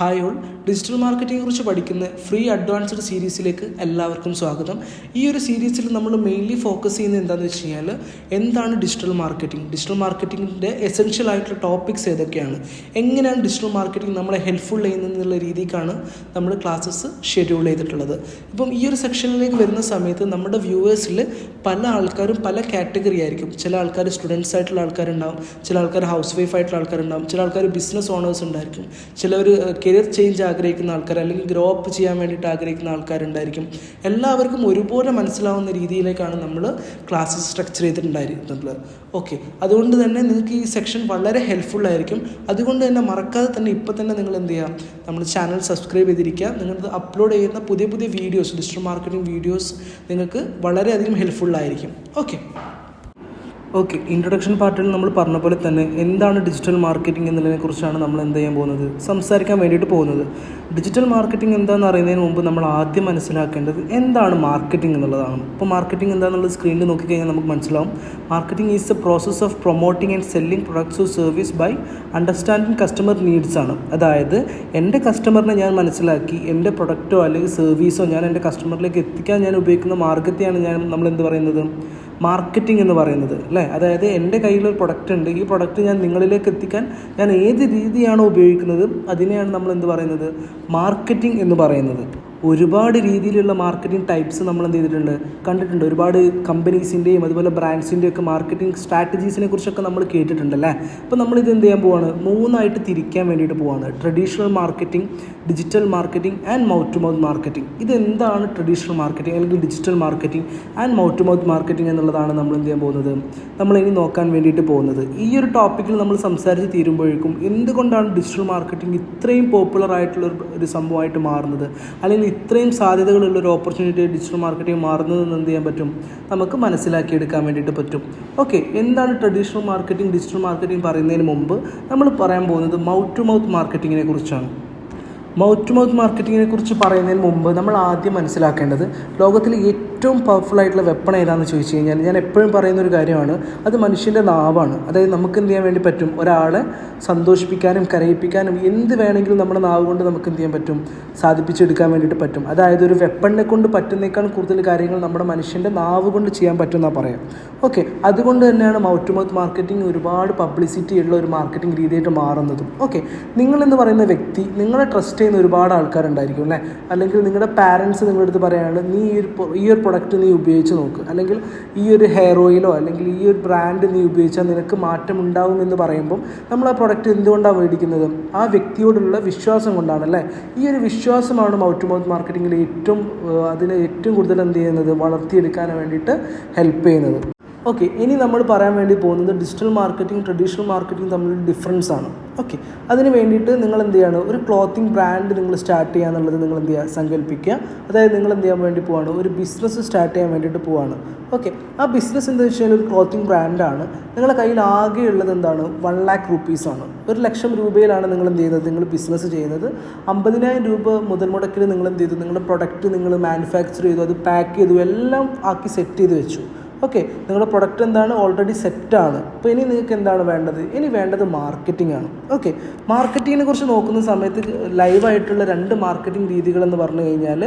Hi all, digital മാർക്കറ്റിംഗെ കുറിച്ച് പഠിക്കുന്ന free advanced സീരീസിലേക്ക് എല്ലാവർക്കും സ്വാഗതം. ഈ ഒരു സീരീസിൽ നമ്മൾ മെയിൻലി ഫോക്കസ് ചെയ്യുന്നത് എന്താണെന്ന് വെച്ച് കഴിഞ്ഞാൽ എന്താണ് ഡിജിറ്റൽ മാർക്കറ്റിങ്ങിൻ്റെ എസെൻഷ്യൽ ആയിട്ടുള്ള ടോപ്പിക്സ് ഏതൊക്കെയാണ്, എങ്ങനെയാണ് ഡിജിറ്റൽ മാർക്കറ്റിംഗ് നമ്മളെ ഹെൽപ്ഫുൾ ചെയ്യുന്നതെന്നുള്ള രീതിക്കാണ് നമ്മൾ ക്ലാസ്സസ് ഷെഡ്യൂൾ ചെയ്തിട്ടുള്ളത്. ഇപ്പം ഈ ഒരു സെക്ഷനിലേക്ക് വരുന്ന സമയത്ത് നമ്മുടെ വ്യൂവേഴ്സിൽ പല ആൾക്കാരും പല കാറ്റഗറി ആയിരിക്കും. ചില ആൾക്കാർ സ്റ്റുഡൻസ് ആയിട്ടുള്ള ആൾക്കാരുണ്ടാവും, ചില ആൾക്കാർ ഹൗസ് വൈഫ് ആയിട്ടുള്ള ആൾക്കാരുണ്ടാവും, ചില ആൾക്കാർ ബിസിനസ് ഓണേഴ്സ് ഉണ്ടായിരിക്കും, ചിലവർ കരിയർ ചേഞ്ച് ആഗ്രഹിക്കുന്ന ആൾക്കാർ അല്ലെങ്കിൽ ഗ്രോ അപ്പ് ചെയ്യാൻ വേണ്ടിയിട്ട് ആഗ്രഹിക്കുന്ന ആൾക്കാരുണ്ടായിരിക്കും. എല്ലാവർക്കും ഒരുപോലെ മനസ്സിലാവുന്ന രീതിയിലേക്കാണ് നമ്മൾ ക്ലാസ്സസ് സ്ട്രക്ചർ ചെയ്തിട്ടുണ്ടായിരുന്നത്. ഓക്കെ, അതുകൊണ്ട് തന്നെ നിങ്ങൾക്ക് ഈ സെക്ഷൻ വളരെ ഹെൽപ്ഫുൾ ആയിരിക്കും. അതുകൊണ്ട് തന്നെ മറക്കാതെ തന്നെ ഇപ്പോൾ തന്നെ നിങ്ങൾ എന്ത് ചെയ്യുക, നമ്മുടെ ചാനൽ സബ്സ്ക്രൈബ് ചെയ്തിരിക്കുക. നിങ്ങളത് അപ്ലോഡ് ചെയ്യുന്ന പുതിയ പുതിയ വീഡിയോസ്, ഡിജിറ്റൽ മാർക്കറ്റിംഗ് വീഡിയോസ് നിങ്ങൾക്ക് വളരെയധികം ഹെൽപ്ഫുൾ ആയിരിക്കും. ഓക്കെ, ഇൻട്രൊഡക്ഷൻ പാർട്ടിൽ നമ്മൾ പറഞ്ഞ പോലെ തന്നെ എന്താണ് ഡിജിറ്റൽ മാർക്കറ്റിംഗ് എന്നതിനെക്കുറിച്ചാണ് നമ്മൾ എന്ത് ചെയ്യാൻ പോകുന്നത്, സംസാരിക്കാൻ വേണ്ടിയിട്ട് പോകുന്നത്. ഡിജിറ്റൽ മാർക്കറ്റിംഗ് എന്താണെന്ന് അറിയുന്നതിന് മുമ്പ് നമ്മൾ ആദ്യം മനസ്സിലാക്കേണ്ടത് എന്താണ് മാർക്കറ്റിംഗ് എന്നുള്ളതാണ്. ഇപ്പോൾ മാർക്കറ്റിംഗ് എന്താണെന്നുള്ളത് സ്ക്രീനിൽ നോക്കിക്കഴിഞ്ഞാൽ നമുക്ക് മനസ്സിലാവും. Marketing is the process of promoting and selling products or service by understanding customer needs ആണ്. അതായത് എൻ്റെ കസ്റ്റമറിനെ ഞാൻ മനസ്സിലാക്കി എൻ്റെ പ്രൊഡക്റ്റോ അല്ലെങ്കിൽ സർവീസോ ഞാൻ എൻ്റെ കസ്റ്റമറിലേക്ക് എത്തിക്കാൻ ഞാൻ ഉപയോഗിക്കുന്ന മാർഗത്തെയാണ് നമ്മൾ എന്ത് പറയുന്നത്, മാർക്കറ്റിംഗ് എന്ന് പറയുന്നത് അല്ലേ. അതായത് എൻ്റെ കയ്യിലൊരു പ്രൊഡക്റ്റ് ഉണ്ട്, ഈ പ്രൊഡക്റ്റ് ഞാൻ നിങ്ങളിലേക്ക് എത്തിക്കാൻ ഞാൻ ഏത് രീതിയാണോ ഉപയോഗിക്കുന്നത് അതിനെയാണ് നമ്മൾ എന്ത് പറയുന്നത്, മാർക്കറ്റിംഗ് എന്ന് പറയുന്നത്. ഒരുപാട് രീതിയിലുള്ള മാർക്കറ്റിംഗ് ടൈപ്സ് നമ്മൾ എന്ത് ചെയ്തിട്ടുണ്ട്, കണ്ടിട്ടുണ്ട്. ഒരുപാട് കമ്പനീസിൻ്റെയും അതുപോലെ ബ്രാൻഡ്സിൻ്റെയും ഒക്കെ മാർക്കറ്റിംഗ് സ്ട്രാറ്റജീസിനെ കുറിച്ചൊക്കെ നമ്മൾ കേട്ടിട്ടുണ്ടല്ലേ. അപ്പോൾ നമ്മളിത് എന്ത് ചെയ്യാൻ പോവാണ്, മൂന്നായിട്ട് തിരിക്കാൻ വേണ്ടിയിട്ട് പോവാണ്. Traditional marketing, digital marketing and mouth to mouth marketing. ഇതെന്താണ് ട്രഡീഷണൽ മാർക്കറ്റിംഗ് അല്ലെങ്കിൽ digital marketing and mouth to mouth marketing എന്നുള്ളതാണ് നമ്മൾ എന്ത് ചെയ്യാൻ പോകുന്നത്, നമ്മളിനി നോക്കാൻ വേണ്ടിയിട്ട് പോകുന്നത്. ഈ ഒരു ടോപ്പിക്കിൽ നമ്മൾ സംസാരിച്ച് തീരുമ്പോഴേക്കും എന്തുകൊണ്ടാണ് ഡിജിറ്റൽ മാർക്കറ്റിംഗ് ഇത്രയും പോപ്പുലർ ആയിട്ടുള്ള ഒരു സംഭവമായിട്ട് മാറുന്നത്, അല്ലെങ്കിൽ ഇത്രയും സാധ്യതകളുള്ള ഒരു ഓപ്പർച്യൂണിറ്റി ഡിജിറ്റൽ മാർക്കറ്റിംഗ് മാറുന്നതെന്ന് എന്ത് ചെയ്യാൻ പറ്റും, നമുക്ക് മനസ്സിലാക്കിയെടുക്കാൻ വേണ്ടിയിട്ട് പറ്റും. ഓക്കെ, എന്താണ് ട്രഡീഷണൽ മാർക്കറ്റിംഗ്, ഡിജിറ്റൽ മാർക്കറ്റിംഗ് പറയുന്നതിന് മുമ്പ് നമ്മൾ പറയാൻ പോകുന്നത് മൗത്ത് ടു മൗത്ത് മാർക്കറ്റിങ്ങിനെ കുറിച്ചാണ്. മൗത്ത് ടു മൗത്ത് മാർക്കറ്റിങ്ങിനെ കുറിച്ച് പറയുന്നതിന് മുമ്പ് നമ്മൾ ആദ്യം മനസ്സിലാക്കേണ്ടത് ലോകത്തിൽ ഏറ്റവും പവർഫുൾ ആയിട്ടുള്ള വെപ്പൺ ഏതാണെന്ന് ചോദിച്ചു കഴിഞ്ഞാൽ ഞാൻ എപ്പോഴും പറയുന്നൊരു കാര്യമാണ്, അത് മനുഷ്യൻ്റെ നാവാണ്. അതായത് നമുക്ക് എന്ത് ചെയ്യാൻ വേണ്ടി പറ്റും, ഒരാളെ സന്തോഷിപ്പിക്കാനും കരയിപ്പിക്കാനും എന്ത് വേണമെങ്കിലും നമ്മുടെ നാവ് കൊണ്ട് നമുക്ക് എന്ത് ചെയ്യാൻ പറ്റും, സാധിപ്പിച്ചെടുക്കാൻ വേണ്ടിയിട്ട് പറ്റും. അതായത് ഒരു വെപ്പണിനെ കൊണ്ട് പറ്റുന്നേക്കാൾ കൂടുതൽ കാര്യങ്ങൾ നമ്മുടെ മനുഷ്യൻ്റെ നാവ് കൊണ്ട് ചെയ്യാൻ പറ്റുമെന്നാണ് പറയാം. ഓക്കെ, അതുകൊണ്ട് തന്നെയാണ് മൗത്ത് ടു മൗത്ത് മാർക്കറ്റിംഗ് ഒരുപാട് പബ്ലിസിറ്റി ഉള്ള ഒരു മാർക്കറ്റിംഗ് രീതിയായിട്ട് മാറുന്നതും. ഓക്കെ, നിങ്ങളെന്ന് പറയുന്ന വ്യക്തി, നിങ്ങളെ ട്രസ്റ്റ് ചെയ്യുന്ന ഒരുപാട് ആൾക്കാരുണ്ടായിരിക്കും അല്ലേ. അല്ലെങ്കിൽ നിങ്ങളുടെ പാരൻസ് നിങ്ങളുടെ അടുത്ത് പറയുകയാണ്, നീ ഈ ഒരു പ്രൊഡക്റ്റ് നീ ഉപയോഗിച്ച് നോക്ക്, അല്ലെങ്കിൽ ഈ ഒരു ഹെയർ ഓയിലോ അല്ലെങ്കിൽ ഈ ഒരു ബ്രാൻഡ് നീ ഉപയോഗിച്ചാൽ നിനക്ക് മാറ്റം ഉണ്ടാവും എന്ന് പറയുമ്പം നമ്മൾ ആ പ്രൊഡക്റ്റ് എന്തുകൊണ്ടാണ് മേടിക്കുന്നത്, ആ വ്യക്തിയോടുള്ള വിശ്വാസം കൊണ്ടാണ് അല്ലേ. ഈ ഒരു വിശ്വാസമാണ് മൗത്ത് ടു മൗത്ത് മാർക്കറ്റിങ്ങിൽ അതിനെ ഏറ്റവും കൂടുതൽ എന്ത് ചെയ്യുന്നത്, വളർത്തിയെടുക്കാൻ വേണ്ടിയിട്ട് ഹെൽപ്പ് ചെയ്യുന്നത്. ഓക്കെ, ഇനി നമ്മൾ പറയാൻ വേണ്ടി പോകുന്നത് ഡിജിറ്റൽ മാർക്കറ്റിംഗ് ട്രഡീഷണൽ മാർക്കറ്റിംഗ് തമ്മിലുള്ള ഡിഫറൻസ് ആണ്. ഓക്കെ, അതിന് വേണ്ടിയിട്ട് നിങ്ങൾ എന്ത് ചെയ്യാണ്, ഒരു ക്ലോത്തിങ് ബ്രാൻഡ് നിങ്ങൾ സ്റ്റാർട്ട് ചെയ്യുക എന്നുള്ളത് നിങ്ങൾ എന്ത് ചെയ്യുക, സങ്കല്പിക്കുക. അതായത് നിങ്ങൾ എന്ത് ചെയ്യാൻ വേണ്ടി പോവാണ്, ഒരു ബിസിനസ് സ്റ്റാർട്ട് ചെയ്യാൻ വേണ്ടിയിട്ട് പോവാണ്. ഓക്കെ, ആ ബിസിനസ് എന്താ വെച്ച് കഴിഞ്ഞാൽ ഒരു ക്ലോത്തിങ് ബ്രാൻഡാണ്. നിങ്ങളുടെ കയ്യിൽ ആകെ ഉള്ളത് എന്താണ്, 1 lakh rupees-ആണ്. 1 ലക്ഷം രൂപയിലാണ് നിങ്ങൾ എന്ത് ചെയ്യുന്നത്, നിങ്ങൾ ബിസിനസ് ചെയ്യുന്നത്. 50,000 രൂപ മുതൽ മുടക്കിൽ നിങ്ങൾ എന്ത് ചെയ്തു, നിങ്ങളുടെ പ്രൊഡക്റ്റ് നിങ്ങൾ മാനുഫാക്ചർ ചെയ്തു, അത് പാക്ക് ചെയ്തു, എല്ലാം ആക്കി സെറ്റ് ചെയ്ത് വെച്ചു. ഓക്കെ, നിങ്ങളുടെ പ്രൊഡക്റ്റ് എന്താണ്, ഓൾറെഡി സെറ്റാണ്. അപ്പോൾ ഇനി നിങ്ങൾക്ക് എന്താണ് വേണ്ടത്, ഇനി വേണ്ടത് മാർക്കറ്റിംഗ് ആണ്. ഓക്കെ, മാർക്കറ്റിങ്ങിനെ കുറിച്ച് നോക്കുന്ന സമയത്ത് ലൈവായിട്ടുള്ള 2 മാർക്കറ്റിംഗ് രീതികളെന്ന് പറഞ്ഞു കഴിഞ്ഞാൽ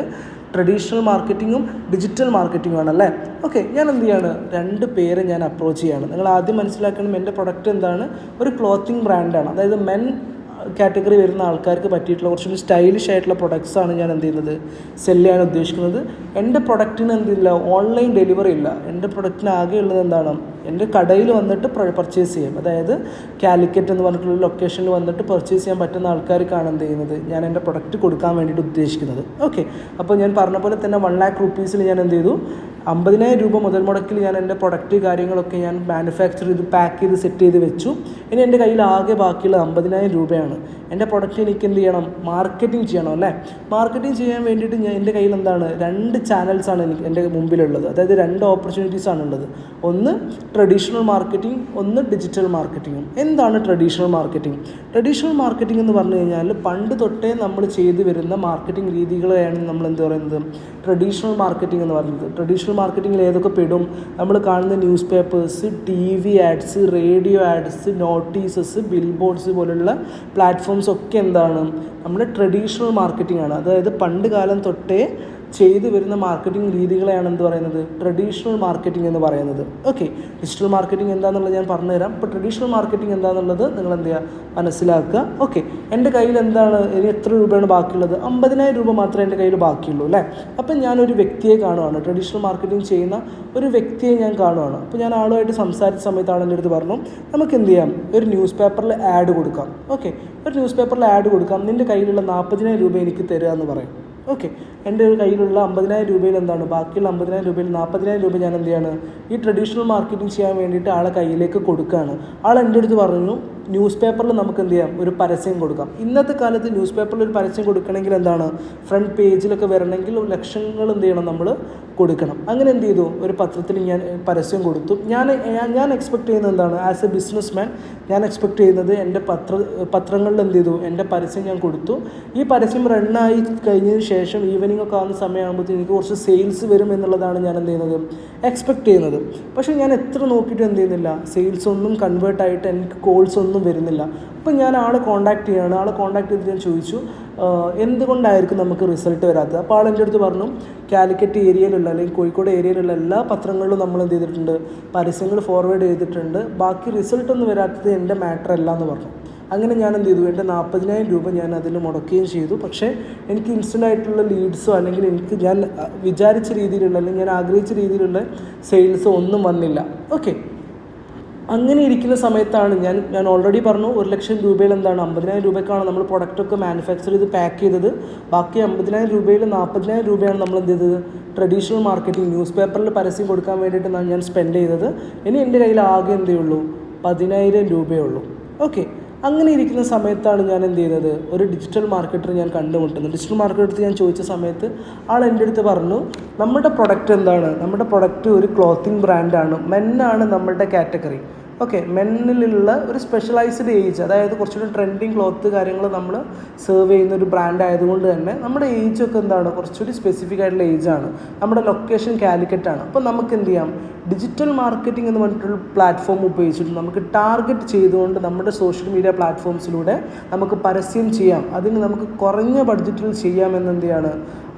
ട്രഡീഷണൽ മാർക്കറ്റിങ്ങും ഡിജിറ്റൽ മാർക്കറ്റിങ്ങും ആണല്ലേ. ഓക്കെ, ഞാൻ എന്ത് ചെയ്യാണ്, 2 പേരെ ഞാൻ അപ്രോച്ച് ചെയ്യാണ്. നിങ്ങൾ ആദ്യം മനസ്സിലാക്കണം, എൻ്റെ പ്രൊഡക്റ്റ് എന്താണ്, ഒരു ക്ലോത്തിങ് ബ്രാൻഡാണ്. അതായത് മെൻ കാറ്റഗറി വരുന്ന ആൾക്കാർക്ക് പറ്റിയിട്ടുള്ള കുറച്ചുകൂടി സ്റ്റൈലിഷ് ആയിട്ടുള്ള പ്രൊഡക്ട്സാണ് ഞാൻ എന്ത് ചെയ്യുന്നത്, സെല്ല് ചെയ്യാൻ ഉദ്ദേശിക്കുന്നത്. എൻ്റെ പ്രൊഡക്റ്റിന് എന്തില്ല, ഓൺലൈൻ ഡെലിവറി ഇല്ല. എൻ്റെ പ്രൊഡക്റ്റിന് ആകെ ഉള്ളത് എന്താണ്, എൻ്റെ കടയിൽ വന്നിട്ട് പർച്ചേസ് ചെയ്യാം. അതായത് കാലിക്കറ്റ് എന്ന് പറഞ്ഞിട്ടുള്ള ലൊക്കേഷനിൽ വന്നിട്ട് പർച്ചേസ് ചെയ്യാൻ പറ്റുന്ന ആൾക്കാർക്കാണ് എന്ത് ചെയ്യുന്നത്, ഞാൻ എൻ്റെ പ്രൊഡക്റ്റ് കൊടുക്കാൻ വേണ്ടിയിട്ട് ഉദ്ദേശിക്കുന്നത്. ഓക്കെ, അപ്പോൾ ഞാൻ പറഞ്ഞ പോലെ തന്നെ 1 lakh rupees-ൽ ഞാൻ എന്ത് ചെയ്തു, 50,000 രൂപ മുതൽ മുടക്കിൽ ഞാൻ എൻ്റെ പ്രൊഡക്റ്റ് കാര്യങ്ങളൊക്കെ ഞാൻ മാനുഫാക്ചർ ചെയ്ത് പാക്ക് ചെയ്ത് സെറ്റ് ചെയ്ത് വെച്ചു. ഇനി എൻ്റെ കയ്യിൽ ആകെ ബാക്കിയുള്ള 50,000 രൂപയാണ്. എൻ്റെ പ്രൊഡക്റ്റ് എനിക്ക് എന്ത് ചെയ്യണം, മാർക്കറ്റിംഗ് ചെയ്യണം അല്ലേ. മാർക്കറ്റിംഗ് ചെയ്യാൻ വേണ്ടിയിട്ട് എൻ്റെ കയ്യിൽ എന്താണ്, 2 ചാനൽസാണ് എൻ്റെ മുമ്പിലുള്ളത്. അതായത് 2 ഓപ്പർച്യൂണിറ്റീസാണുള്ളത്. ഒന്ന് ട്രഡീഷണൽ മാർക്കറ്റിംഗ്, ഒന്ന് ഡിജിറ്റൽ മാർക്കറ്റിംഗും. എന്താണ് ട്രഡീഷണൽ മാർക്കറ്റിംഗ്? ട്രഡീഷണൽ മാർക്കറ്റിംഗ് എന്ന് പറഞ്ഞു കഴിഞ്ഞാൽ പണ്ട് തൊട്ടേ നമ്മൾ ചെയ്തു വരുന്ന മാർക്കറ്റിംഗ് രീതികളെയാണ് നമ്മൾ എന്ത് പറയുന്നത്, ട്രഡീഷണൽ മാർക്കറ്റിംഗ് എന്ന് പറയുന്നത്. ട്രഡീഷണൽ മാർക്കറ്റിംഗിൽ ഏതൊക്കെ പെടും, നമ്മൾ കാണുന്ന news papers, TV ads, radio ads, notices, bill boards പോലുള്ള പ്ലാറ്റ്ഫോംസ് ഒക്കെ എന്താണ് നമ്മുടെ ട്രഡീഷണൽ മാർക്കറ്റിംഗ് ആണ്. അതായത് പണ്ട് കാലം തൊട്ടേ ചെയ്തു വരുന്ന മാർക്കറ്റിംഗ് രീതികളെയാണ് എന്ത് പറയുന്നത്, ട്രഡീഷണൽ മാർക്കറ്റിംഗ് എന്ന് പറയുന്നത്. ഓക്കെ, ഡിജിറ്റൽ മാർക്കറ്റിംഗ് എന്താണെന്നുള്ളത് ഞാൻ പറഞ്ഞുതരാം. ഇപ്പോൾ ട്രഡീഷണൽ മാർക്കറ്റിംഗ് എന്താണെന്നുള്ളത് നിങ്ങൾ എന്ത് ചെയ്യുക, മനസ്സിലാക്കുക. ഓക്കെ, എൻ്റെ കയ്യിൽ എന്താണ്, ഇനി എത്ര രൂപയാണ് ബാക്കിയുള്ളത്? 50,000 രൂപ മാത്രമേ എൻ്റെ കയ്യിൽ ബാക്കിയുള്ളൂ അല്ലേ. അപ്പം ഞാനൊരു വ്യക്തിയെ കാണുവാണ്, ട്രഡീഷണൽ മാർക്കറ്റിംഗ് ചെയ്യുന്ന ഒരു വ്യക്തിയെ ഞാൻ കാണുവാണ്. അപ്പോൾ ഞാൻ ആളുമായിട്ട് സംസാരിച്ച സമയത്താണ് എൻ്റെ അടുത്ത് പറഞ്ഞു, നമുക്ക് എന്ത് ചെയ്യാം, ഒരു ന്യൂസ് പേപ്പറിൽ ആഡ് കൊടുക്കാം. ഓക്കെ, ഒരു ന്യൂസ് പേപ്പറിൽ ആഡ് കൊടുക്കാം, നിൻ്റെ കയ്യിലുള്ള 40,000 രൂപ എനിക്ക് തരിക എന്ന് പറയും. ഓക്കെ, എൻ്റെ കയ്യിലുള്ള 50,000 രൂപയിൽ എന്താണ്, ബാക്കിയുള്ള 50,000 രൂപയിൽ 40,000 രൂപ ഞാൻ എന്ത് ചെയ്യാണ്, ഈ ട്രഡീഷണൽ മാർക്കറ്റിംഗ് ചെയ്യാൻ വേണ്ടിയിട്ട് ആളെ കയ്യിലേക്ക് കൊടുക്കുകയാണ്. ആൾ എൻ്റെ അടുത്ത് പറഞ്ഞു, ന്യൂസ് പേപ്പറിൽ നമുക്ക് എന്ത് ചെയ്യാം, ഒരു പരസ്യം കൊടുക്കാം. ഇന്നത്തെ കാലത്ത് ന്യൂസ് പേപ്പറിൽ ഒരു പരസ്യം കൊടുക്കണമെങ്കിൽ എന്താണ്, ഫ്രണ്ട് പേജിലൊക്കെ വരണമെങ്കിൽ ലക്ഷങ്ങൾ എന്ത് ചെയ്യണം, നമ്മൾ കൊടുക്കണം. അങ്ങനെ എന്ത് ചെയ്തു, ഒരു പത്രത്തിൽ ഞാൻ പരസ്യം കൊടുത്തു. ഞാൻ എക്സ്പെക്ട് ചെയ്യുന്നത് എന്താണ്, ആസ് എ ബിസിനസ് മാൻ ഞാൻ എക്സ്പെക്ട് ചെയ്യുന്നത് എൻ്റെ പത്രങ്ങളിൽ എന്ത് ചെയ്തു, എൻ്റെ പരസ്യം ഞാൻ കൊടുത്തു. ഈ പരസ്യം റണ്ണായി കഴിഞ്ഞതിന് ശേഷം ഈവനിങ് ഒക്കെ ആകുന്ന സമയമാകുമ്പോഴത്തേക്ക് എനിക്ക് കുറച്ച് സെയിൽസ് വരും എന്നുള്ളതാണ് ഞാൻ എന്ത് ചെയ്യുന്നത്, എക്സ്പെക്ട് ചെയ്യുന്നത്. പക്ഷേ ഞാൻ എത്ര നോക്കിയിട്ട് എന്ത് ചെയ്യുന്നില്ല, സെയിൽസ് ഒന്നും കൺവേർട്ടായിട്ട് എനിക്ക് കോൾസ് ഒന്നും വരുന്നില്ല. അപ്പം ഞാൻ ആളെ കോൺടാക്ട് ചെയ്യുകയാണ്. ആളെ കോൺടാക്ട് ചെയ്തിട്ട് ഞാൻ ചോദിച്ചു, എന്തുകൊണ്ടായിരിക്കും നമുക്ക് റിസൾട്ട് വരാത്തത്? അപ്പോൾ ആൾ എൻ്റെ അടുത്ത് പറഞ്ഞു, കാലിക്കറ്റ് ഏരിയയിലുള്ള അല്ലെങ്കിൽ കോഴിക്കോട് ഏരിയയിലുള്ള എല്ലാ പത്രങ്ങളിലും നമ്മൾ എന്ത് ചെയ്തിട്ടുണ്ട്, പരസ്യങ്ങൾ ഫോർവേഡ് ചെയ്തിട്ടുണ്ട്, ബാക്കി റിസൾട്ടൊന്നും വരാത്തത് എൻ്റെ മാറ്റർ അല്ല എന്ന് പറഞ്ഞു. അങ്ങനെ ഞാൻ എന്ത് ചെയ്തു, എൻ്റെ 40,000 രൂപ ഞാൻ അതിൽ മുടക്കുകയും ചെയ്തു. പക്ഷേ എനിക്ക് ഇൻസ്റ്റൻ്റ് ആയിട്ടുള്ള ലീഡ്സോ അല്ലെങ്കിൽ എനിക്ക് ഞാൻ വിചാരിച്ച രീതിയിലുള്ള അല്ലെങ്കിൽ ഞാൻ ആഗ്രഹിച്ച രീതിയിലുള്ള സെയിൽസോ ഒന്നും വന്നില്ല. ഓക്കെ, അങ്ങനെ ഇരിക്കുന്ന സമയത്താണ് ഞാൻ ഓൾറെഡി പറഞ്ഞു, 1,00,000 രൂപയിൽ എന്താണ്, 50,000 രൂപയ്ക്കാണ് നമ്മൾ പ്രൊഡക്റ്റൊക്കെ മാനുഫാക്ചർ ചെയ്ത് പാക്ക് ചെയ്തത്. ബാക്കി 50,000 രൂപയിൽ 40,000 രൂപയാണ് നമ്മൾ എന്ത് ചെയ്തത്, ട്രഡീഷണൽ മാർക്കറ്റിംഗ് ന്യൂസ് പേപ്പറിൽ പരസ്യം കൊടുക്കാൻ വേണ്ടിയിട്ട് ഞാൻ സ്പെൻഡ് ചെയ്തത്. ഇനി എൻ്റെ കയ്യിൽ ആകെ എന്തേ ഉള്ളൂ, 10,000 രൂപയേ ഉള്ളൂ. ഓക്കെ, അങ്ങനെ ഇരിക്കുന്ന സമയത്താണ് ഞാൻ എന്ത് ചെയ്യുന്നത്, ഒരു ഡിജിറ്റൽ മാർക്കറ്റർ ഞാൻ കണ്ടുമുട്ടുന്നത്. ഡിജിറ്റൽ മാർക്കറ്റർ ഞാൻ ചോദിച്ച സമയത്ത് ആൾ എൻ്റെ അടുത്ത് പറഞ്ഞു, നമ്മുടെ പ്രൊഡക്റ്റ് എന്താണ്, നമ്മുടെ പ്രൊഡക്റ്റ് ഒരു ക്ലോത്തിങ് ബ്രാൻഡാണ്, മെന്നാണ് നമ്മുടെ കാറ്റഗറി. ഓക്കെ, മെന്നിലുള്ള ഒരു സ്പെഷ്യലൈസ്ഡ് ഏജ്, അതായത് കുറച്ചുകൂടി ട്രെൻഡിങ് ക്ലോത്ത് കാര്യങ്ങൾ നമ്മൾ സെർവ് ചെയ്യുന്ന ഒരു ബ്രാൻഡ് ആയതുകൊണ്ട് തന്നെ നമ്മുടെ ഏജൊക്കെ എന്താണ്, കുറച്ചുകൂടി സ്പെസിഫിക് ആയിട്ടുള്ള ഏജാണ്. നമ്മുടെ ലൊക്കേഷൻ കാലിക്കറ്റാണ്. അപ്പോൾ നമുക്ക് എന്ത് ചെയ്യാം, ഡിജിറ്റൽ മാർക്കറ്റിംഗ് എന്ന് പറഞ്ഞിട്ടുള്ള പ്ലാറ്റ്ഫോം ഉപയോഗിച്ചിട്ട് നമുക്ക് ടാർഗറ്റ് ചെയ്തുകൊണ്ട് നമ്മുടെ സോഷ്യൽ മീഡിയ പ്ലാറ്റ്ഫോംസിലൂടെ നമുക്ക് പരസ്യം ചെയ്യാം. അതിന് നമുക്ക് കുറഞ്ഞ ബഡ്ജറ്റിൽ ചെയ്യാമെന്ന് എന്ത് ചെയ്യാണ്,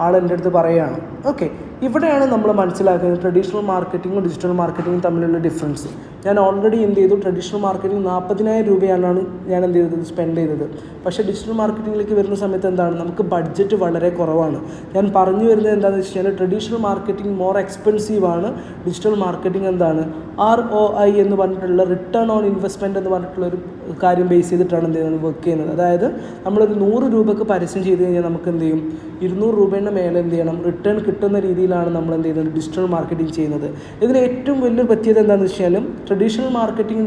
ആൾ എൻ്റെ അടുത്ത് പറയുകയാണ്. ഓക്കെ, ഇവിടെയാണ് നമ്മൾ മനസ്സിലാക്കുന്നത് ട്രഡീഷണൽ മാർക്കറ്റിങ്ങും ഡിജിറ്റൽ മാർക്കറ്റിങ്ങും തമ്മിലുള്ള ഡിഫറൻസ്. ഞാൻ ഓൾറെഡി എന്ത് ചെയ്തു, ട്രഡീഷണൽ മാർക്കറ്റിംഗ് 40,000 രൂപയാണ് ഞാൻ എന്ത് ചെയ്തത്, സ്പെൻഡ് ചെയ്തത്. പക്ഷേ ഡിജിറ്റൽ മാർക്കറ്റിങ്ങിലേക്ക് വരുന്ന സമയത്ത് എന്താണ്, നമുക്ക് ബഡ്ജറ്റ് വളരെ കുറവാണ്. ഞാൻ പറഞ്ഞു വരുന്നത് എന്താണെന്ന് വെച്ച് കഴിഞ്ഞാൽ, ട്രഡീഷണൽ മാർക്കറ്റിംഗ് മോർ എക്സ്പെൻസീവ് ആണ്, ഡിജിറ്റൽ മാർക്കറ്റിംഗ് എന്താണ്, ROI എന്ന് പറഞ്ഞിട്ടുള്ള റിട്ടേൺ ഓൺ ഇൻവെസ്റ്റ്മെൻറ്റ് എന്ന് പറഞ്ഞിട്ടുള്ള ഒരു കാര്യം ബേസ് ചെയ്തിട്ടാണ് എന്ത് ചെയ്യുന്നത്, വർക്ക് ചെയ്യുന്നത്. അതായത് നമ്മളൊരു 100 രൂപയ്ക്ക് പരസ്യം ചെയ്ത് കഴിഞ്ഞാൽ നമുക്ക് എന്ത് ചെയ്യും, 200 രൂപയുടെ മേലെ എന്ത് ചെയ്യണം, റിട്ടേൺ കിട്ടുന്ന രീതിയിലാണ് നമ്മൾ എന്ത് ചെയ്യുന്നത്, ഡിജിറ്റൽ മാർക്കറ്റിംഗ് ചെയ്യുന്നത്. ഇതിന് ഏറ്റവും വലിയൊരു പ്രത്യേകത എന്താണെന്ന് വെച്ചാലും, ട്രഡീഷണൽ മാർക്കറ്റിംഗ്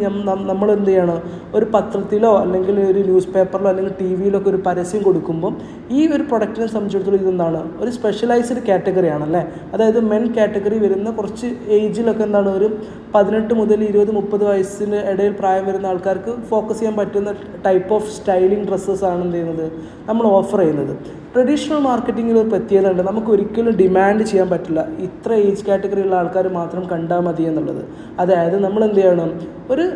നമ്മൾ എന്ത് ചെയ്യണം, ഒരു പത്രത്തിലോ അല്ലെങ്കിൽ ഒരു ന്യൂസ് പേപ്പറിലോ അല്ലെങ്കിൽ TV-യിലൊക്കെ ഒരു പരസ്യം കൊടുക്കുമ്പം ഈ ഒരു പ്രൊഡക്റ്റിനെ സംബന്ധിച്ചിടത്തോളം ഇതെന്താണ്, ഒരു സ്പെഷ്യലൈസ്ഡ് കാറ്റഗറി ആണല്ലേ. അതായത് മെൻ കാറ്റഗറി വരുന്ന കുറച്ച് ഏജിലൊക്കെ എന്താണ്, ഒരു 18 മുതൽ 20-30 വയസ്സിന് ഇടയിൽ പ്രായം വരുന്ന ആൾക്കാർക്ക് ഫോക്കസ് ചെയ്യാൻ പറ്റുന്ന ടൈപ്പ് ഓഫ് സ്റ്റൈലിംഗ് ഡ്രസ്സസ് ആണ് എന്ത് ചെയ്യുന്നത്, നമ്മൾ ഓഫർ ചെയ്യുന്നത്. ട്രഡീഷണൽ മാർക്കറ്റിങ്ങിൽ ഒരു പ്രത്യേകത ഉണ്ട്, നമുക്ക് ഒരിക്കലും ഡിമാൻഡ് ചെയ്യാൻ പറ്റില്ല ഇത്ര ഏജ് കാറ്റഗറിയുള്ള ആൾക്കാർ മാത്രം കണ്ടാൽ മതി എന്നുള്ളത്. അതായത് നമ്മൾ എന്ത് ചെയ്യണം, ഒരു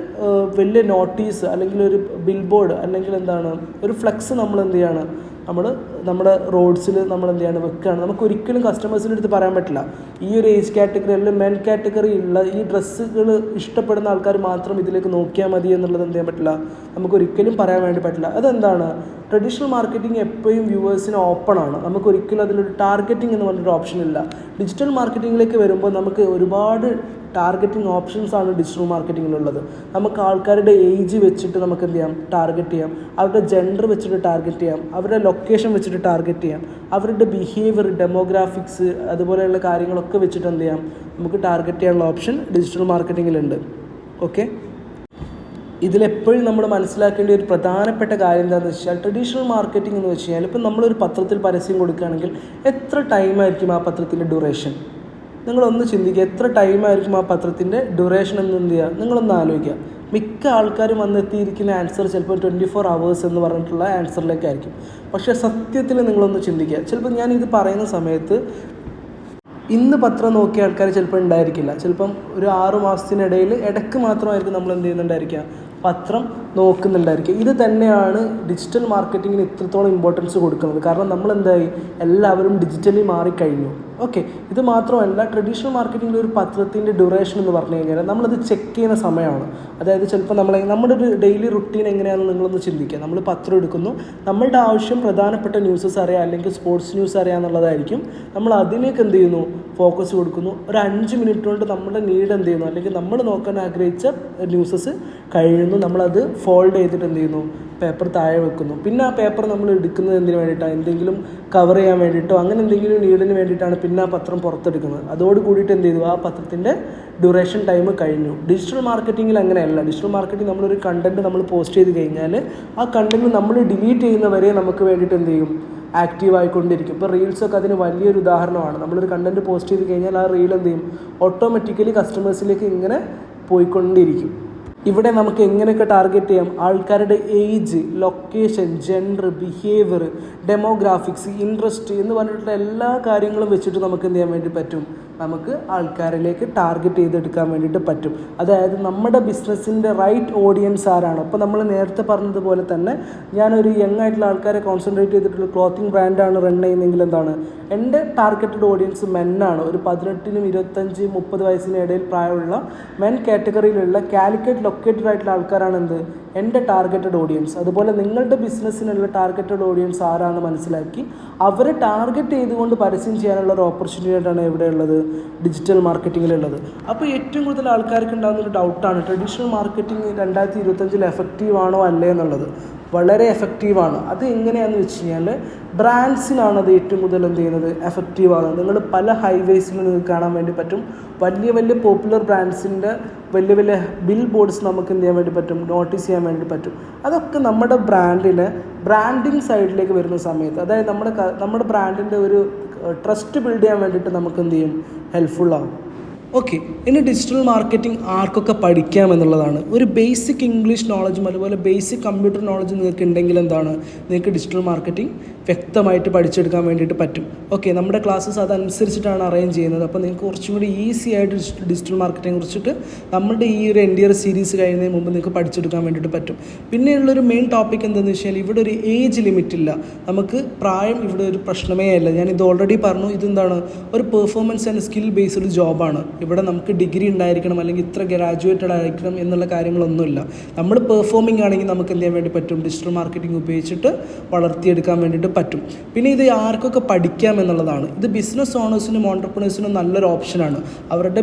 വലിയ നോട്ടീസ് അല്ലെങ്കിൽ ഒരു ബിൽ ബോർഡ് അല്ലെങ്കിൽ എന്താണ് ഒരു ഫ്ലെക്സ് നമ്മൾ എന്ത് ചെയ്യണം, നമ്മുടെ റോഡ്സിൽ നമ്മൾ എന്ത് ചെയ്യാണ്, വെക്കുകയാണ്. നമുക്ക് ഒരിക്കലും കസ്റ്റമേഴ്സിൻ്റെ അടുത്ത് പറയാൻ പറ്റില്ല ഈ ഒരു ഏജ് കാറ്റഗറി അല്ലെങ്കിൽ മെൻ കാറ്റഗറി ഉള്ള ഈ ഡ്രസ്സുകൾ ഇഷ്ടപ്പെടുന്ന ആൾക്കാർ മാത്രം ഇതിലേക്ക് നോക്കിയാൽ മതി എന്നുള്ളത് എന്ത് ചെയ്യാൻ പറ്റില്ല, നമുക്കൊരിക്കലും പറയാൻ വേണ്ടി പറ്റില്ല. അതെന്താണ്, ട്രഡീഷണൽ മാർക്കറ്റിംഗ് എപ്പോഴും വ്യൂവേഴ്സിന് ഓപ്പൺ ആണ്. നമുക്കൊരിക്കലും അതിലൊരു ടാർഗറ്റിംഗ് എന്ന് പറഞ്ഞൊരു ഓപ്ഷൻ ഇല്ല. ഡിജിറ്റൽ മാർക്കറ്റിങ്ങിലേക്ക് വരുമ്പോൾ നമുക്ക് ഒരുപാട് ടാർഗറ്റിംഗ് ഓപ്ഷൻസ് ആണ് ഡിജിറ്റൽ മാർക്കറ്റിങ്ങിലുള്ളത്. നമുക്ക് ആൾക്കാരുടെ ഏജ് വെച്ചിട്ട് നമുക്ക് എന്ത് ചെയ്യാം, ടാർഗറ്റ് ചെയ്യാം. അവരുടെ ജെൻഡർ വെച്ചിട്ട് ടാർഗറ്റ് ചെയ്യാം. അവരുടെ ലൊക്കേഷൻ വെച്ചിട്ട് ടാർഗറ്റ് ചെയ്യാം. അവരുടെ ബിഹേവിയർ, ഡെമോഗ്രാഫിക്സ് അതുപോലെയുള്ള കാര്യങ്ങളൊക്കെ വെച്ചിട്ട് എന്ത് ചെയ്യാം, നമുക്ക് ടാർഗറ്റ് ചെയ്യാനുള്ള ഓപ്ഷൻ ഡിജിറ്റൽ മാർക്കറ്റിങ്ങിലുണ്ട്. ഓക്കെ, ഇതിലെപ്പോഴും നമ്മൾ മനസ്സിലാക്കേണ്ട ഒരു പ്രധാനപ്പെട്ട കാര്യം എന്താണെന്ന് വെച്ചാൽ, ട്രഡീഷണൽ മാർക്കറ്റിംഗ് എന്ന് വെച്ച് കഴിഞ്ഞാൽ ഇപ്പം നമ്മളൊരു പത്രത്തിൽ പരസ്യം കൊടുക്കുകയാണെങ്കിൽ എത്ര ടൈമായിരിക്കും ആ പത്രത്തിൻ്റെ ഡ്യൂറേഷൻ, നിങ്ങളൊന്ന് ചിന്തിക്കുക. എത്ര ടൈമായിരിക്കും ആ പത്രത്തിൻ്റെ ഡ്യൂറേഷൻ എന്ന് എന്ത് ചെയ്യുക, നിങ്ങളൊന്ന് ആലോചിക്കുക. മിക്ക ആൾക്കാരും വന്നെത്തിയിരിക്കുന്ന ആൻസർ ചിലപ്പോൾ 24 hours എന്ന് പറഞ്ഞിട്ടുള്ള ആൻസറിലേക്കായിരിക്കും. പക്ഷേ സത്യത്തിൽ നിങ്ങളൊന്ന് ചിന്തിക്കുക. ചിലപ്പോൾ ഞാൻ ഇത് പറയുന്ന സമയത്ത് ഇന്ന് പത്രം നോക്കിയ ആൾക്കാർ ചിലപ്പോൾ ഉണ്ടായിരിക്കില്ല. ചിലപ്പം ഒരു 6 മാസത്തിനിടയിൽ ഇടയ്ക്ക് മാത്രമായിരിക്കും നമ്മൾ എന്ത് ചെയ്യുന്നുണ്ടായിരിക്കുക, പത്രം നോക്കുന്നുണ്ടായിരിക്കും. ഇത് തന്നെയാണ് ഡിജിറ്റൽ മാർക്കറ്റിങ്ങിന് ഇത്രത്തോളം ഇമ്പോർട്ടൻസ് കൊടുക്കുന്നത്. കാരണം നമ്മളെന്തായി, എല്ലാവരും ഡിജിറ്റലി മാറിക്കഴിഞ്ഞു. ഓക്കെ, ഇത് മാത്രമല്ല, ട്രഡീഷണൽ മാർക്കറ്റിങ്ങിൽ ഒരു പത്രത്തിൻ്റെ ഡ്യൂറേഷൻ എന്ന് പറഞ്ഞു കഴിഞ്ഞാൽ നമ്മളത് ചെക്ക് ചെയ്യുന്ന സമയമാണ്. അതായത് ചിലപ്പോൾ നമ്മുടെ ഒരു ഡെയിലി റുട്ടീൻ എങ്ങനെയാണെന്ന് നിങ്ങളൊന്ന് ചിന്തിക്കുക. നമ്മൾ പത്രം എടുക്കുന്നു, നമ്മളുടെ ആവശ്യം പ്രധാനപ്പെട്ട ന്യൂസസ് അറിയാം, അല്ലെങ്കിൽ സ്പോർട്സ് ന്യൂസ് അറിയാം എന്നുള്ളതായിരിക്കും. നമ്മൾ അതിലേക്ക് എന്ത് ചെയ്യുന്നു, ഫോക്കസ് കൊടുക്കുന്നു. ഒരു 5 മിനിറ്റ് കൊണ്ട് നമ്മുടെ നീഡ് എന്ത് ചെയ്യുന്നു, അല്ലെങ്കിൽ നമ്മൾ നോക്കാൻ ആഗ്രഹിച്ച ന്യൂസസ് കഴിയുന്നു. നമ്മളത് ഫോൾഡ് ചെയ്തിട്ട് എന്ത് ചെയ്യുന്നു, പേപ്പർ താഴെ വെക്കുന്നു. പിന്നെ ആ പേപ്പർ നമ്മൾ എടുക്കുന്നത് എന്തിനു വേണ്ടിയിട്ടാണ്, എന്തെങ്കിലും കവർ ചെയ്യാൻ വേണ്ടിയിട്ടോ അങ്ങനെ എന്തെങ്കിലും നീഡിന് വേണ്ടിയിട്ടാണ് പിന്നെ ആ പത്രം പുറത്തെടുക്കുന്നത്. അതോട് കൂടിയിട്ട് എന്ത് ചെയ്തു, ആ പത്രത്തിൻ്റെ ഡ്യൂറേഷൻ ടൈം കഴിഞ്ഞു. ഡിജിറ്റൽ മാർക്കറ്റിങ്ങിൽ അങ്ങനെയല്ല. ഡിജിറ്റൽ മാർക്കറ്റിംഗ് നമ്മളൊരു കണ്ടൻറ്റ് നമ്മൾ പോസ്റ്റ് ചെയ്ത് കഴിഞ്ഞാൽ ആ കണ്ടൻറ്റ് നമ്മൾ ഡിലീറ്റ് ചെയ്യുന്നവരെ നമുക്ക് വേണ്ടിയിട്ട് എന്ത് ചെയ്യും, ആക്റ്റീവ് ആയിക്കൊണ്ടിരിക്കും. ഇപ്പോൾ റീൽസൊക്കെ അതിന് വലിയൊരു ഉദാഹരണമാണ്. നമ്മളൊരു കണ്ടൻറ്റ് പോസ്റ്റ് ചെയ്ത് കഴിഞ്ഞാൽ ആ റീൽ എന്ത് ചെയ്യും, ഓട്ടോമാറ്റിക്കലി കസ്റ്റമേഴ്സിലേക്ക് ഇങ്ങനെ പോയിക്കൊണ്ടിരിക്കും. ഇവിടെ നമുക്ക് എങ്ങനെയൊക്കെ ടാർഗറ്റ് ചെയ്യാം, ആൾക്കാരുടെ age, location, gender, behaviour, demographics, interest എന്ന് പറഞ്ഞിട്ടുള്ള എല്ലാ കാര്യങ്ങളും വെച്ചിട്ട് നമുക്ക് എന്ത് ചെയ്യാൻ വേണ്ടി പറ്റും, നമുക്ക് ആൾക്കാരിലേക്ക് ടാർഗറ്റ് ചെയ്തെടുക്കാൻ വേണ്ടിയിട്ട് പറ്റും. അതായത് നമ്മുടെ ബിസിനസ്സിൻ്റെ റൈറ്റ് ഓഡിയൻസ് ആരാണ്. അപ്പോൾ നമ്മൾ നേരത്തെ പറഞ്ഞതുപോലെ തന്നെ ഞാനൊരു യങ് ആയിട്ടുള്ള ആൾക്കാരെ കോൺസെൻട്രേറ്റ് ചെയ്തിട്ടുള്ള ക്ലോത്തിങ് ബ്രാൻഡാണ് റൺ ചെയ്യുന്നതെങ്കിൽ എന്താണ്, എൻ്റെ ടാർഗറ്റഡ് ഓഡിയൻസ് മെന്നാണ്. ഒരു 18-നും 25-30 വയസ്സിന് ഇടയിൽ പ്രായമുള്ള മെൻ കാറ്റഗറിയിലുള്ള കാലിക്കറ്റ് ലൊക്കേറ്റഡ് ആയിട്ടുള്ള ആൾക്കാരാണ് എന്ത്, എൻ്റെ ടാർഗറ്റഡ് ഓഡിയൻസ്. അതുപോലെ നിങ്ങളുടെ ബിസിനസ്സിനുള്ള ടാർഗറ്റഡ് ഓഡിയൻസ് ആരാണെന്ന് മനസ്സിലാക്കി അവരെ ടാർഗറ്റ് ചെയ്തുകൊണ്ട് പരസ്യം ചെയ്യാനുള്ള ഒരു ഓപ്പർച്യൂണിറ്റി ആയിട്ടാണ് എവിടെയുള്ളത്, ഡിജിറ്റൽ മാർക്കറ്റിങ്ങിലുള്ളത്. അപ്പോൾ ഏറ്റവും കൂടുതൽ ആൾക്കാർക്ക് ഉണ്ടാകുന്നൊരു ഡൗട്ടാണ്, ട്രഡീഷണൽ മാർക്കറ്റിംഗ് 2025 എഫക്റ്റീവ് ആണോ അല്ലേ എന്നുള്ളത്. വളരെ എഫക്റ്റീവാണ്. അത് എങ്ങനെയാണെന്ന് വെച്ച് കഴിഞ്ഞാൽ ബ്രാൻഡ്സിനാണ് അത് ഏറ്റവും കൂടുതൽ എന്ത് ചെയ്യുന്നത്, എഫക്റ്റീവാണ്. നിങ്ങൾ പല ഹൈവേസിലും നിങ്ങൾക്ക് കാണാൻ വേണ്ടി പറ്റും, വലിയ വലിയ പോപ്പുലർ ബ്രാൻഡ്സിൻ്റെ വലിയ വലിയ ബിൽ ബോർഡ്സ് നമുക്ക് എന്ത് ചെയ്യാൻ വേണ്ടി പറ്റും, നോട്ടീസ് ചെയ്യാൻ വേണ്ടി പറ്റും. അതൊക്കെ നമ്മുടെ ബ്രാൻഡിന് ബ്രാൻഡിങ് സൈഡിലേക്ക് വരുന്ന സമയത്ത്, അതായത് നമ്മുടെ ബ്രാൻഡിൻ്റെ ഒരു ട്രസ്റ്റ് ബിൽഡ് ചെയ്യാൻ വേണ്ടിയിട്ട് നമുക്ക് എന്ത് ചെയ്യും, ഹെൽപ്ഫുള്ളാകും. ഓക്കെ, ഇനി ഡിജിറ്റൽ മാർക്കറ്റിംഗ് ആർക്കൊക്കെ പഠിക്കാം എന്നുള്ളതാണ്. ഒരു ബേസിക് ഇംഗ്ലീഷ് നോളജും അതുപോലെ ബേസിക് കമ്പ്യൂട്ടർ നോളജും നിങ്ങൾക്ക് ഉണ്ടെങ്കിൽ എന്താണ്, നിങ്ങൾക്ക് ഡിജിറ്റൽ മാർക്കറ്റിംഗ് വ്യക്തമായിട്ട് പഠിച്ചെടുക്കാൻ വേണ്ടിയിട്ട് പറ്റും. ഓക്കെ, നമ്മുടെ ക്ലാസ്സസ് അതനുസരിച്ചിട്ടാണ് അറേഞ്ച് ചെയ്യുന്നത്. അപ്പോൾ നിങ്ങൾക്ക് കുറച്ചും കൂടി ഈസി ആയിട്ട് ഡിജിറ്റൽ മാർക്കറ്റിംഗ് കുറിച്ചിട്ട് നമ്മുടെ ഈ ഒരു എൻഡിയർ സീരീസ് കഴിയുന്നതിന് മുമ്പ് നിങ്ങൾക്ക് പഠിച്ചെടുക്കാൻ വേണ്ടിയിട്ട് പറ്റും. പിന്നെയുള്ളൊരു മെയിൻ ടോപ്പിക് എന്താണെന്ന് വെച്ച് കഴിഞ്ഞാൽ ഇവിടെ ഒരു ഏജ് ലിമിറ്റ് ഇല്ല. നമുക്ക് പ്രായം ഇവിടെ ഒരു പ്രശ്നമേ അല്ല. ഞാനിത് ഓൾറെഡി പറഞ്ഞു. ഇതെന്താണ്, ഒരു പെർഫോമൻസ് ആൻഡ് സ്കിൽ ബേസ്ഡ് ജോബാണ്. ഇവിടെ നമുക്ക് ഡിഗ്രി ഉണ്ടായിരിക്കണം അല്ലെങ്കിൽ ഇത്ര ഗ്രാജുവേറ്റഡ് ആയിരിക്കണം എന്നുള്ള കാര്യങ്ങളൊന്നുമില്ല. നമ്മൾ പെർഫോമിംഗ് ആണെങ്കിൽ നമുക്ക് എന്ത് ചെയ്യാൻ വേണ്ടി പറ്റും, ഡിജിറ്റൽ മാർക്കറ്റിംഗ് ഉപയോഗിച്ചിട്ട് വളർത്തിയെടുക്കാൻ വേണ്ടിയിട്ട് പറ്റും. പിന്നെ ഇത് ആർക്കൊക്കെ പഠിക്കാം എന്നുള്ളതാണ്. ഇത് ബിസിനസ് ഓണേഴ്സിനും ഓൺടർപ്രണേഴ്സിനും നല്ലൊരു ഓപ്ഷനാണ്. അവരുടെ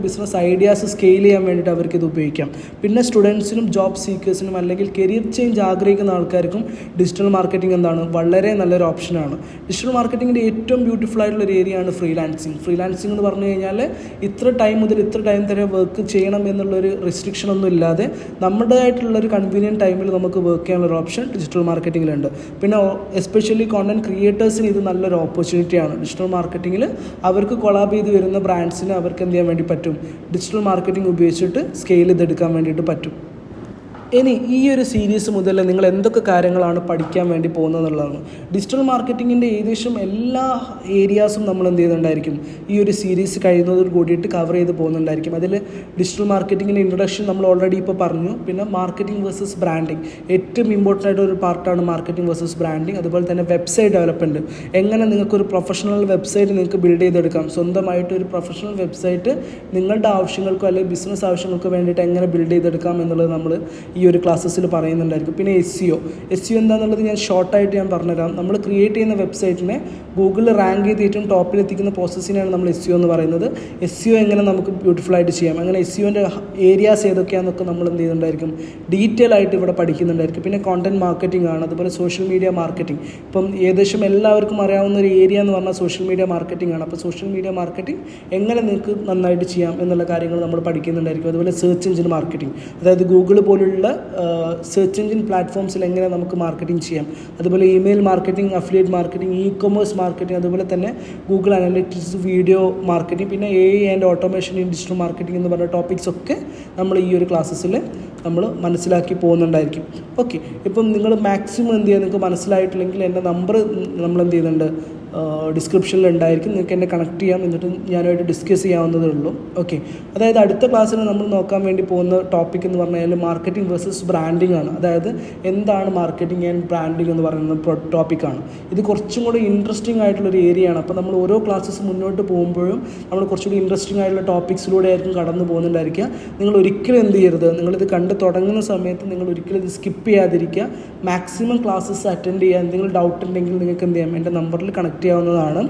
ബിസിനസ് ഐഡിയാസ് സ്കെയിൽ ചെയ്യാൻ വേണ്ടിയിട്ട് അവർക്ക് ഇത് ഉപയോഗിക്കാം. പിന്നെ സ്റ്റുഡൻസിനും ജോബ് സീക്കേഴ്സിനും അല്ലെങ്കിൽ കരിയർ ചേഞ്ച് ആഗ്രഹിക്കുന്ന ആൾക്കാർക്കും ഡിജിറ്റൽ മാർക്കറ്റിംഗ് എന്താണ്, വളരെ നല്ലൊരു ഓപ്ഷനാണ്. ഡിജിറ്റൽ മാർക്കറ്റിങ്ങിൻ്റെ ഏറ്റവും ബ്യൂട്ടിഫുൾ ആയിട്ടുള്ള ഒരു ഏരിയയാണ് ഫ്രീലാൻസിങ്. ഫ്രീലാൻസിങ് എന്ന് പറഞ്ഞു കഴിഞ്ഞാൽ ഇത്ര ടൈം മുതൽ ഇത്ര ടൈം വരെ വർക്ക് ചെയ്യണം എന്നുള്ളൊരു റെസ്ട്രിക്ഷൻ ഒന്നും ഇല്ലാതെ നമ്മുടേതായിട്ടുള്ളൊരു കൺവീനിയൻറ്റ് ടൈമിൽ നമുക്ക് വർക്ക് ചെയ്യാനുള്ളൊരു ഓപ്ഷൻ ഡിജിറ്റൽ മാർക്കറ്റിങ്ങിലുണ്ട്. പിന്നെ എസ്പെഷ്യലി കോണ്ടന്റ് ക്രിയേറ്റേഴ്സിന് ഇത് നല്ലൊരു ഓപ്പർച്യൂണിറ്റിയാണ്. ഡിജിറ്റൽ മാർക്കറ്റിങ്ങിൽ അവർക്ക് കൊളാബ് ചെയ്ത് വരുന്ന ബ്രാൻഡ്സിന് അവർക്ക് എന്ത് ചെയ്യാൻ വേണ്ടി പറ്റും, ഡിജിറ്റൽ മാർക്കറ്റിംഗ് ഉപയോഗിച്ചിട്ട് സ്കെയിൽ ചെയ്തെടുക്കാൻ വേണ്ടിയിട്ട് പറ്റും. ഇനി ഈ ഒരു സീരീസ് മുതൽ നിങ്ങൾ എന്തൊക്കെ കാര്യങ്ങളാണ് പഠിക്കാൻ വേണ്ടി പോകുന്നത് എന്നുള്ളതാണ്. ഡിജിറ്റൽ മാർക്കറ്റിങ്ങിൻ്റെ ഏകദേശം എല്ലാ ഏരിയാസും നമ്മൾ എന്ത് ചെയ്യുന്നുണ്ടായിരിക്കും, ഈ ഒരു സീരീസ് കഴിയുന്നതോട് കൂടിയിട്ട് കവർ ചെയ്ത് പോകുന്നുണ്ടായിരിക്കും. അതിൽ ഡിജിറ്റൽ മാർക്കറ്റിങ്ങിൻ്റെ ഇൻട്രൊഡക്ഷൻ നമ്മൾ ഓൾറെഡി ഇപ്പോൾ പറഞ്ഞു. പിന്നെ മാർക്കറ്റിംഗ് വേഴ്സസ് ബ്രാൻഡിങ് ഏറ്റവും ഇമ്പോർട്ടൻ്റ് ആയിട്ട് ഒരു പാർട്ടാണ് മാർക്കറ്റിംഗ് വേഴ്സസ് ബ്രാൻഡിങ്. അതുപോലെ തന്നെ വെബ്സൈറ്റ് ഡെവലപ്മെൻറ്റ്, എങ്ങനെ നിങ്ങൾക്കൊരു പ്രൊഫഷണൽ വെബ്സൈറ്റ് നിങ്ങൾക്ക് ബിൽഡ് ചെയ്തെടുക്കാം, സ്വന്തമായിട്ട് ഒരു പ്രൊഫഷണൽ വെബ്സൈറ്റ് നിങ്ങളുടെ ആവശ്യങ്ങൾക്കോ അല്ലെങ്കിൽ ബിസിനസ് ആവശ്യങ്ങൾക്കോ വേണ്ടിയിട്ട് എങ്ങനെ ബിൽഡ് ചെയ്തെടുക്കാം എന്നുള്ളത് നമ്മൾ ഈ ഒരു ക്ലാസ്സസിൽ പറയുന്നുണ്ടായിരിക്കും. പിന്നെ എസ് ഇ ഒ എന്താണെന്നുള്ളത് ഞാൻ ഷോർട്ടായിട്ട് ഞാൻ പറഞ്ഞുതരാം. നമ്മൾ ക്രിയേറ്റ് ചെയ്യുന്ന വെബ്സൈറ്റിനെ ഗൂഗിളിൽ റാങ്ക് ചെയ്ത് ഏറ്റവും ടോപ്പിലെത്തിക്കുന്ന പ്രോസസ്സിനെയാണ് നമ്മൾ എസ് ഇ ഒ എന്ന് പറയുന്നത്. എസ് ഇ ഒ എങ്ങനെ നമുക്ക് ബ്യൂട്ടിഫുള്ളായിട്ട് ചെയ്യാം, അങ്ങനെ എസ് ഇ ഒൻ്റെ ഏരിയാസ് ഏതൊക്കെയാണെന്നൊക്കെ നമ്മൾ എന്ത് ചെയ്യുന്നുണ്ടായിരിക്കും, ഡീറ്റെയിൽ ആയിട്ട് ഇവിടെ പഠിക്കുന്നുണ്ടായിരിക്കും. പിന്നെ കോണ്ടന്റ് മാർക്കറ്റിംഗ് ആണ്, അതുപോലെ സോഷ്യൽ മീഡിയ മാർക്കറ്റിംഗ്. ഇപ്പം ഏകദേശം എല്ലാവർക്കും അറിയാവുന്ന ഒരു ഏരിയ എന്ന് പറഞ്ഞാൽ സോഷ്യൽ മീഡിയ മാർക്കറ്റിംഗ് ആണ്. അപ്പോൾ സോഷ്യൽ മീഡിയ മാർക്കറ്റിംഗ് എങ്ങനെ നിങ്ങൾക്ക് നന്നായിട്ട് ചെയ്യാം എന്നുള്ള കാര്യങ്ങൾ നമ്മൾ പഠിക്കുന്നുണ്ടായിരിക്കും. അതുപോലെ സെർച്ച് എഞ്ചിൻ മാർക്കറ്റിംഗ്, അതായത് ഗൂഗിൾ പോലുള്ള സെർച്ച് എഞ്ചിൻ പ്ലാറ്റ്ഫോംസിൽ എങ്ങനെ നമുക്ക് മാർക്കറ്റിംഗ് ചെയ്യാം. അതുപോലെ email marketing, affiliate marketing, E commerce marketing, അതുപോലെ തന്നെ ഗൂഗിൾ അനലിറ്റിക്സ്, വീഡിയോ മാർക്കറ്റിംഗ്, പിന്നെ AI and automation in digital marketing എന്ന് പറഞ്ഞ ടോപ്പിക്സ് ഒക്കെ നമ്മൾ ഈ ഒരു ക്ലാസ്സസിൽ നമ്മൾ മനസ്സിലാക്കി പോകുന്നുണ്ടായിരിക്കും. ഓക്കെ, ഇപ്പം നിങ്ങൾ മാക്സിമം എന്ത് ചെയ്യുക, നിങ്ങൾക്ക് മനസ്സിലായിട്ടില്ലെങ്കിൽ എൻ്റെ നമ്പർ നമ്മൾ എന്ത് ചെയ്യുന്നുണ്ട്, ഡിസ്ക്രിപ്ഷനിൽ ഉണ്ടായിരിക്കും. നിങ്ങൾക്ക് എന്നെ കണക്ട് ചെയ്യാം, എന്നിട്ട് ഞാനുമായിട്ട് ഡിസ്കസ് ചെയ്യാവുന്നതേ ഉള്ളൂ. ഓക്കെ, അതായത് അടുത്ത ക്ലാസ്സിൽ നമ്മൾ നോക്കാൻ വേണ്ടി പോകുന്ന ടോപ്പിക് എന്ന് പറഞ്ഞാൽ മാർക്കറ്റിംഗ് വേഴ്സസ് ബ്രാൻഡിങ് ആണ്. അതായത് എന്താണ് മാർക്കറ്റിംഗ് ആൻഡ് ബ്രാൻഡിങ് എന്ന് പറയുന്ന ടോപ്പിക്കാണ്. ഇത് കുറച്ചും കൂടി ഇൻട്രസ്റ്റിംഗ് ആയിട്ടുള്ളൊരു ഏരിയ ആണ്. അപ്പോൾ നമ്മൾ ഓരോ ക്ലാസ്സസ് മുന്നോട്ട് പോകുമ്പോഴും നമ്മൾ കുറച്ചുകൂടി ഇൻട്രസ്റ്റിംഗ് ആയിട്ടുള്ള ടോപ്പിക്സിലൂടെ ആയിരിക്കും കടന്നു പോകുന്നുണ്ടായിരിക്കുക. നിങ്ങൾ ഒരിക്കലും എന്ത് ചെയ്യരുത്, നിങ്ങളിത് കണ്ട് തുടങ്ങുന്ന സമയത്ത് നിങ്ങൾ ഒരിക്കലും ഇത് സ്കിപ്പ് ചെയ്യാതിരിക്കുക. മാക്സിമം ക്ലാസ്സസ് അറ്റൻഡ് ചെയ്യുക. എന്തെങ്കിലും ഡൗട്ട് ഉണ്ടെങ്കിൽ നിങ്ങൾക്ക് എന്ത് ചെയ്യാം, എൻ്റെ നമ്പറിൽ കണക്ട് ചെയ്യാവുന്നതാണ്.